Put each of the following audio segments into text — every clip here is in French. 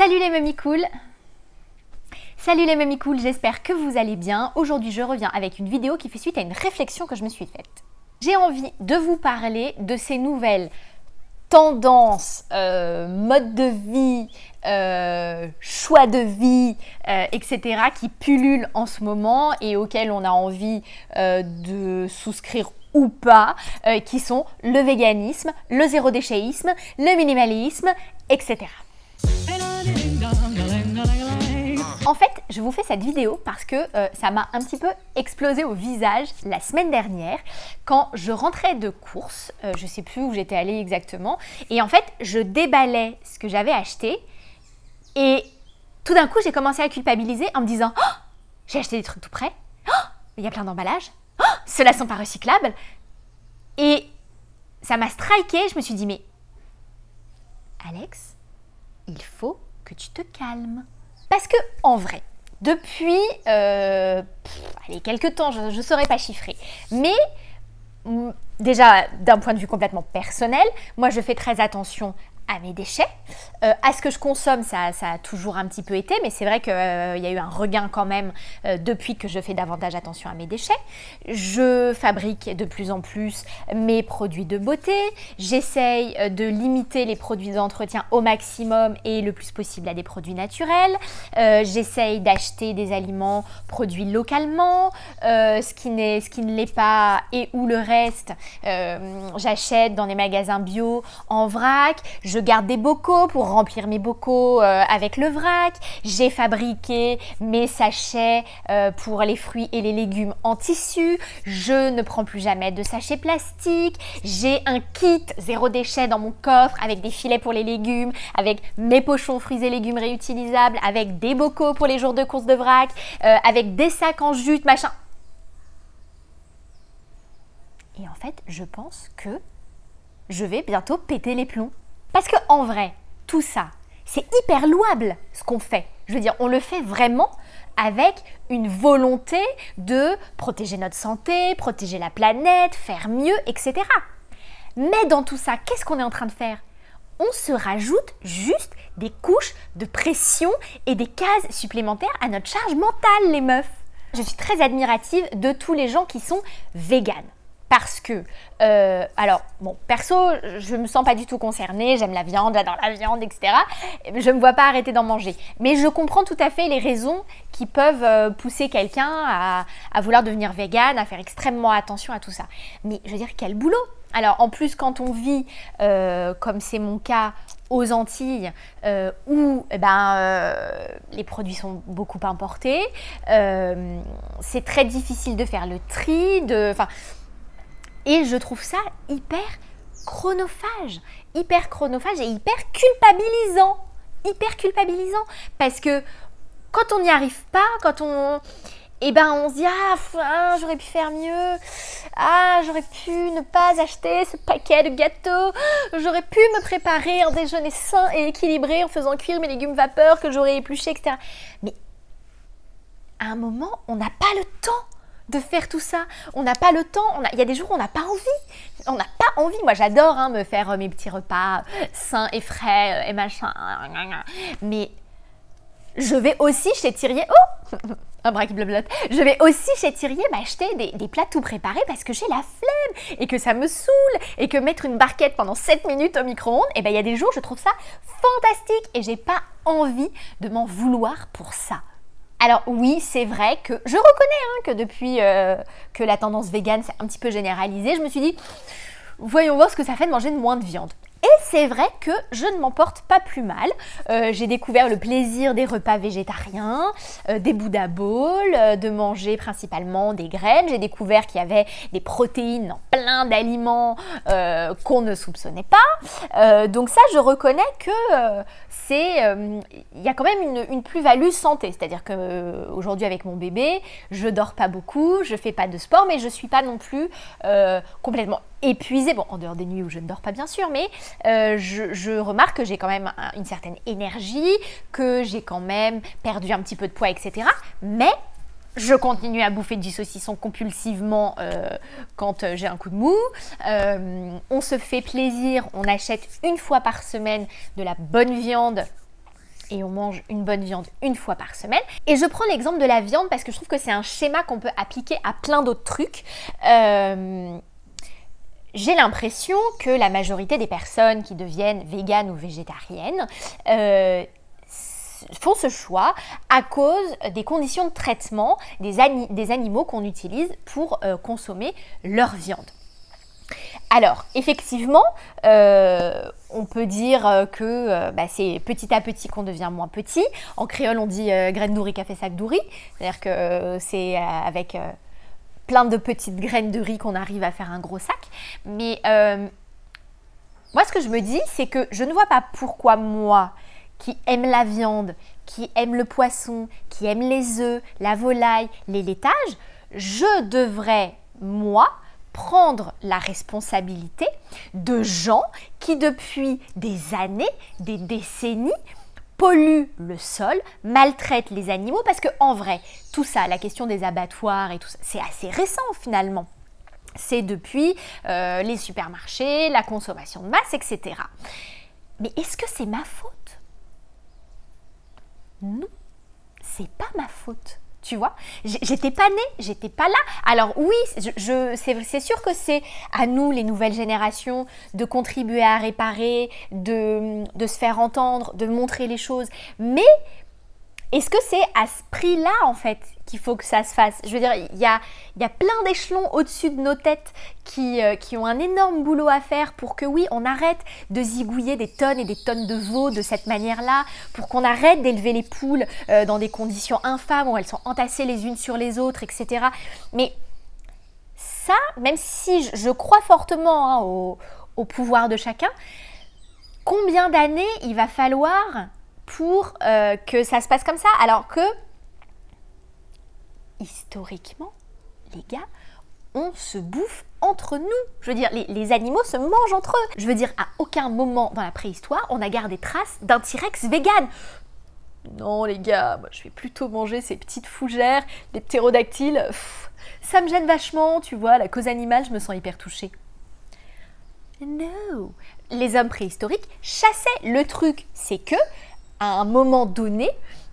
Salut les mamies cool! Salut les mamies cool, j'espère que vous allez bien. Aujourd'hui, je reviens avec une vidéo qui fait suite à une réflexion que je me suis faite. J'ai envie de vous parler de ces nouvelles tendances, mode de vie, choix de vie, etc. qui pullulent en ce moment et auxquelles on a envie de souscrire ou pas, qui sont le véganisme, le zéro déchéisme, le minimalisme, etc. En fait, je vous fais cette vidéo parce que ça m'a un petit peu explosé au visage la semaine dernière quand je rentrais de course, je sais plus où j'étais allée exactement, et en fait, je déballais ce que j'avais acheté et tout d'un coup, j'ai commencé à culpabiliser en me disant « Oh, j'ai acheté des trucs tout prêts, oh, il y a plein d'emballages, oh, ceux-là sont pas recyclables » et ça m'a striké, je me suis dit « Mais Alex, il faut que tu te calmes ». Parce que, en vrai, depuis quelques temps, je ne saurais pas chiffrer, mais déjà d'un point de vue complètement personnel, moi je fais très attention à mes déchets, à ce que je consomme, ça a toujours un petit peu été, mais c'est vrai qu'il y a eu un regain quand même depuis que je fais davantage attention à mes déchets. Je fabrique de plus en plus mes produits de beauté, j'essaye de limiter les produits d'entretien au maximum et le plus possible à des produits naturels, j'essaye d'acheter des aliments produits localement, ce qui ne l'est pas et ou le reste, j'achète dans des magasins bio en vrac. Je garde des bocaux pour remplir mes bocaux avec le vrac. J'ai fabriqué mes sachets pour les fruits et les légumes en tissu. Je ne prends plus jamais de sachets plastiques. J'ai un kit zéro déchet dans mon coffre avec des filets pour les légumes, avec mes pochons fruits et légumes réutilisables, avec des bocaux pour les jours de course de vrac, avec des sacs en jute, machin. Et en fait, je pense que je vais bientôt péter les plombs. Parce qu'en vrai, tout ça, c'est hyper louable ce qu'on fait. Je veux dire, on le fait vraiment avec une volonté de protéger notre santé, protéger la planète, faire mieux, etc. Mais dans tout ça, qu'est-ce qu'on est en train de faire? On se rajoute juste des couches de pression et des cases supplémentaires à notre charge mentale, les meufs. Je suis très admirative de tous les gens qui sont véganes. Parce que, alors, bon, perso, je me sens pas du tout concernée, j'aime la viande, j'adore la viande, etc. Je me vois pas arrêter d'en manger. Mais je comprends tout à fait les raisons qui peuvent pousser quelqu'un à vouloir devenir végane, à faire extrêmement attention à tout ça. Mais je veux dire, quel boulot! Alors, en plus, quand on vit, comme c'est mon cas, aux Antilles, où les produits sont beaucoup importés, c'est très difficile de faire le tri, et je trouve ça hyper chronophage et hyper culpabilisant. Parce que quand on n'y arrive pas, on se dit « Ah, j'aurais pu faire mieux. Ah, j'aurais pu ne pas acheter ce paquet de gâteaux. J'aurais pu me préparer un déjeuner sain et équilibré en faisant cuire mes légumes vapeur que j'aurais épluchés, etc. » Mais à un moment, on n'a pas le temps de faire tout ça, on n'a pas le temps, il y a des jours où on n'a pas envie, moi j'adore me faire mes petits repas sains et frais et machin, mais je vais aussi chez Thirier, un bras qui blablote, je vais aussi chez Thirier m'acheter des plats tout préparés parce que j'ai la flemme et que ça me saoule et que mettre une barquette pendant 7 minutes au micro-ondes, il y a des jours je trouve ça fantastique et j'ai pas envie de m'en vouloir pour ça. Alors oui, c'est vrai que je reconnais que depuis que la tendance végane s'est un petit peu généralisée, je me suis dit, voyons voir ce que ça fait de manger moins de viande. Et c'est vrai que je ne m'en porte pas plus mal. J'ai découvert le plaisir des repas végétariens, des Buddha Bowls, de manger principalement des graines. J'ai découvert qu'il y avait des protéines dans plein d'aliments qu'on ne soupçonnait pas. Donc ça, je reconnais que il y a quand même une plus-value santé. C'est-à-dire qu'aujourd'hui, avec mon bébé, je dors pas beaucoup, je fais pas de sport, mais je suis pas non plus complètement épuisée. Bon, en dehors des nuits où je ne dors pas, bien sûr, mais je remarque que j'ai quand même une certaine énergie, que j'ai quand même perdu un petit peu de poids, etc. Mais je continue à bouffer du saucisson compulsivement quand j'ai un coup de mou. On se fait plaisir, on achète une fois par semaine de la bonne viande et on mange une bonne viande une fois par semaine. Et je prends l'exemple de la viande parce que je trouve que c'est un schéma qu'on peut appliquer à plein d'autres trucs. J'ai l'impression que la majorité des personnes qui deviennent véganes ou végétariennes font ce choix à cause des conditions de traitement des animaux qu'on utilise pour consommer leur viande. Alors, effectivement, on peut dire que c'est petit à petit qu'on devient moins petit. En créole, on dit graine de riz, café sac de riz. C'est-à-dire que c'est avec plein de petites graines de riz qu'on arrive à faire un gros sac. Mais moi, ce que je me dis, c'est que je ne vois pas pourquoi moi, qui aime la viande, qui aime le poisson, qui aime les œufs, la volaille, les laitages, je devrais, moi, prendre la responsabilité de gens qui, depuis des années, des décennies, polluent le sol, maltraitent les animaux, parce que en vrai, tout ça, la question des abattoirs et tout ça, c'est assez récent finalement. C'est depuis les supermarchés, la consommation de masse, etc. Mais est-ce que c'est ma faute? Non, c'est pas ma faute. Tu vois, j'étais pas née, j'étais pas là. Alors oui, c'est sûr que c'est à nous, les nouvelles générations, de contribuer à réparer, de se faire entendre, de montrer les choses. Mais est-ce que c'est à ce prix-là, en fait, qu'il faut que ça se fasse? Je veux dire, il y a plein d'échelons au-dessus de nos têtes qui ont un énorme boulot à faire pour que, oui, on arrête de zigouiller des tonnes et des tonnes de veaux de cette manière-là, pour qu'on arrête d'élever les poules dans des conditions infâmes où elles sont entassées les unes sur les autres, etc. Mais ça, même si je crois fortement au pouvoir de chacun, combien d'années il va falloir pour que ça se passe comme ça, alors que historiquement, les gars, on se bouffe entre nous. Je veux dire, les animaux se mangent entre eux. Je veux dire, à aucun moment dans la préhistoire, on a gardé trace d'un T-Rex vegan. Non les gars, moi, je vais plutôt manger ces petites fougères, les ptérodactyles. Ça me gêne vachement, tu vois, la cause animale, je me sens hyper touchée. Non, les hommes préhistoriques chassaient. Le truc, c'est que à un moment donné,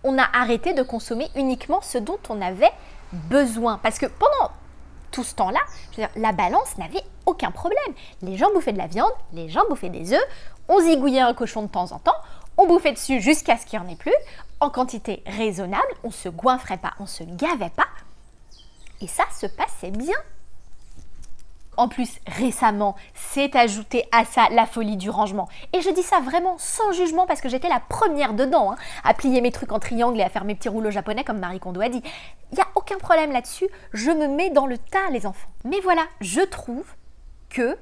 on a arrêté de consommer uniquement ce dont on avait besoin. Parce que pendant tout ce temps-là, je veux dire, la balance n'avait aucun problème. Les gens bouffaient de la viande, les gens bouffaient des œufs, on zigouillait un cochon de temps en temps, on bouffait dessus jusqu'à ce qu'il n'y en ait plus, en quantité raisonnable, on ne se goinfrait pas, on ne se gavait pas, et ça se passait bien. En plus, récemment, s'est ajouté à ça la folie du rangement. Et je dis ça vraiment sans jugement parce que j'étais la première dedans, à plier mes trucs en triangle et à faire mes petits rouleaux japonais comme Marie Kondo a dit. Il n'y a aucun problème là-dessus, je me mets dans le tas les enfants. Mais voilà, je trouve que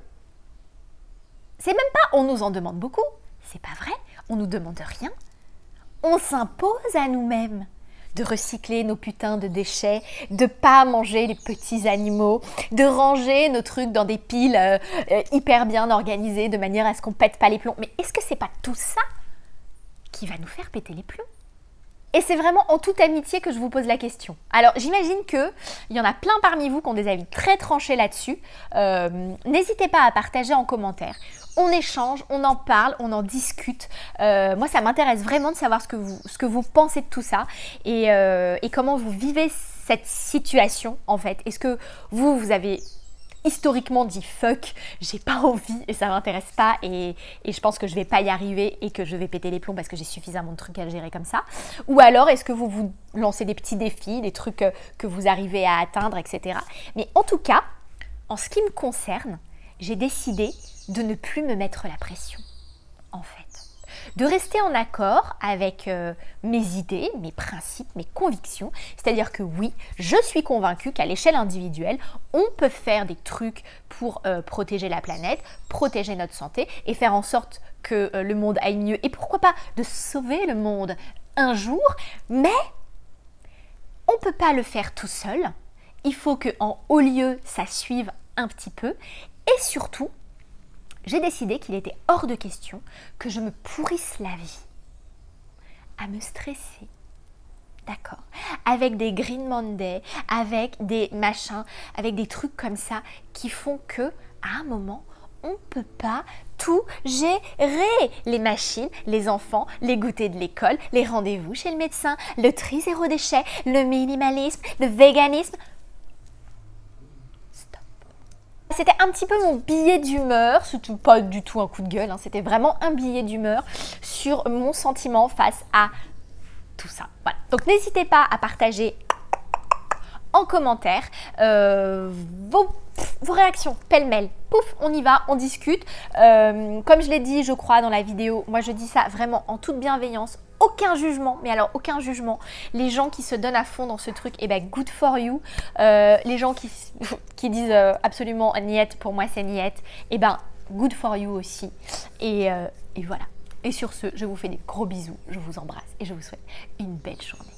c'est même pas on nous en demande beaucoup, c'est pas vrai, on nous demande rien. On s'impose à nous-mêmes de recycler nos putains de déchets, de pas manger les petits animaux, de ranger nos trucs dans des piles hyper bien organisées de manière à ce qu'on pète pas les plombs. Mais est-ce que c'est pas tout ça qui va nous faire péter les plombs? Et c'est vraiment en toute amitié que je vous pose la question. Alors j'imagine qu'il y en a plein parmi vous qui ont des avis très tranchés là-dessus. N'hésitez pas à partager en commentaire. On échange, on en parle, on en discute. Moi, ça m'intéresse vraiment de savoir ce que vous pensez de tout ça et comment vous vivez cette situation en fait. Est-ce que vous avez historiquement dit fuck, j'ai pas envie et ça m'intéresse pas et je pense que je vais pas y arriver et que je vais péter les plombs parce que j'ai suffisamment de trucs à gérer comme ça. Ou alors est-ce que vous vous lancez des petits défis, des trucs que vous arrivez à atteindre, etc. Mais en tout cas, en ce qui me concerne, j'ai décidé de ne plus me mettre la pression, en fait. De rester en accord avec mes idées, mes principes, mes convictions. C'est-à-dire que oui, je suis convaincue qu'à l'échelle individuelle, on peut faire des trucs pour protéger la planète, protéger notre santé et faire en sorte que le monde aille mieux. Et pourquoi pas de sauver le monde un jour, mais on ne peut pas le faire tout seul. Il faut qu'en haut lieu, ça suive un petit peu. Et surtout, j'ai décidé qu'il était hors de question que je me pourrisse la vie à me stresser, d'accord, avec des Green Monday, avec des machins, avec des trucs comme ça qui font que à un moment, on peut pas tout gérer. Les machines, les enfants, les goûters de l'école, les rendez-vous chez le médecin, le tri zéro déchet, le minimalisme, le véganisme. Stop. C'était un petit peu mon billet d'humeur, surtout pas du tout un coup de gueule, hein, c'était vraiment un billet d'humeur sur mon sentiment face à tout ça. Voilà. Donc n'hésitez pas à partager en commentaire vos réactions pêle-mêle. Pouf, on y va, on discute. Comme je l'ai dit, je crois, dans la vidéo, moi je dis ça vraiment en toute bienveillance. Aucun jugement, mais alors aucun jugement. Les gens qui se donnent à fond dans ce truc, eh ben good for you. Les gens qui disent absolument niette, pour moi c'est niette, eh ben good for you aussi. Et voilà. Et sur ce, je vous fais des gros bisous, je vous embrasse et je vous souhaite une belle journée.